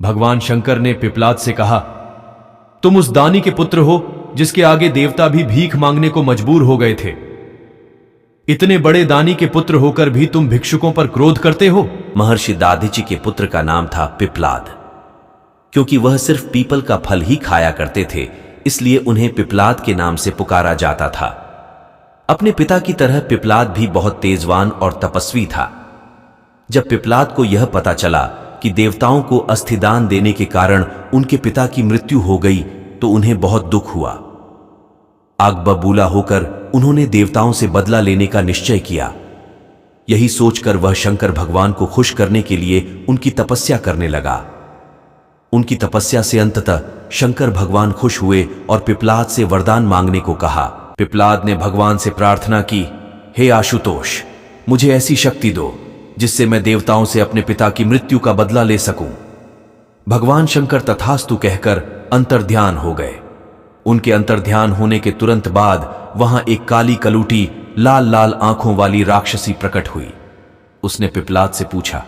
भगवान शंकर ने पिपलाद से कहा, तुम उस दानी के पुत्र हो जिसके आगे देवता भी भीख मांगने को मजबूर हो गए थे। इतने बड़े दानी के पुत्र होकर भी तुम भिक्षुकों पर क्रोध करते हो। महर्षि दादिची के पुत्र का नाम था पिपलाद। क्योंकि वह सिर्फ पीपल का फल ही खाया करते थे, इसलिए उन्हें पिपलाद के नाम से पुकारा जाता था। अपने पिता की तरह पिपलाद भी बहुत तेजवान और तपस्वी था। जब पिपलाद को यह पता चला कि देवताओं को अस्थिदान देने के कारण उनके पिता की मृत्यु हो गई, तो उन्हें बहुत दुख हुआ। आग बबूला होकर उन्होंने देवताओं से बदला लेने का निश्चय किया। यही सोचकर वह शंकर भगवान को खुश करने के लिए उनकी तपस्या करने लगा। उनकी तपस्या से अंततः शंकर भगवान खुश हुए और पिपलाद से वरदान मांगने को कहा। पिपलाद ने भगवान से प्रार्थना की, हे आशुतोष, मुझे ऐसी शक्ति दो जिससे मैं देवताओं से अपने पिता की मृत्यु का बदला ले सकूं। भगवान शंकर तथास्तु कहकर अंतर्ध्यान हो गए। उनके अंतर्ध्यान होने के तुरंत बाद वहां एक काली कलूटी लाल लाल आंखों वाली राक्षसी प्रकट हुई। उसने पिपलाद से पूछा,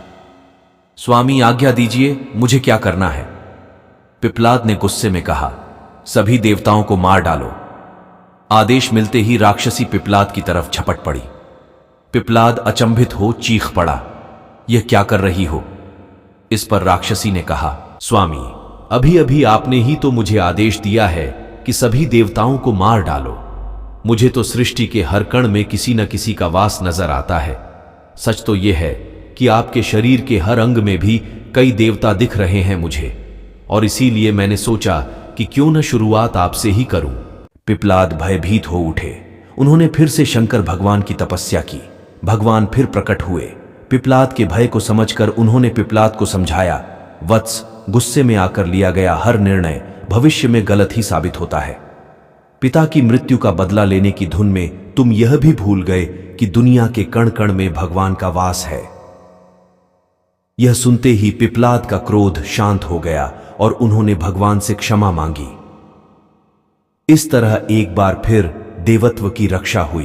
स्वामी आज्ञा दीजिए, मुझे क्या करना है? पिपलाद ने गुस्से में कहा, सभी देवताओं को मार डालो। आदेश मिलते ही राक्षसी पिपलाद की तरफ झपट पड़ी। पिपलाद अचंभित हो चीख पड़ा, यह क्या कर रही हो? इस पर राक्षसी ने कहा, स्वामी, अभी अभी आपने ही तो मुझे आदेश दिया है कि सभी देवताओं को मार डालो। मुझे तो सृष्टि के हर कण में किसी न किसी का वास नजर आता है। सच तो यह है कि आपके शरीर के हर अंग में भी कई देवता दिख रहे हैं मुझे, और इसीलिए मैंने सोचा कि क्यों न शुरुआत आपसे ही करूं। पिपलाद भयभीत हो उठे। उन्होंने फिर से शंकर भगवान की तपस्या की। भगवान फिर प्रकट हुए। पिपलाद के भय को समझकर उन्होंने पिपलाद को समझाया, वत्स, गुस्से में आकर लिया गया हर निर्णय भविष्य में गलत ही साबित होता है। पिता की मृत्यु का बदला लेने की धुन में तुम यह भी भूल गए कि दुनिया के कण कण में भगवान का वास है। यह सुनते ही पिपलाद का क्रोध शांत हो गया और उन्होंने भगवान से क्षमा मांगी। इस तरह एक बार फिर देवत्व की रक्षा हुई।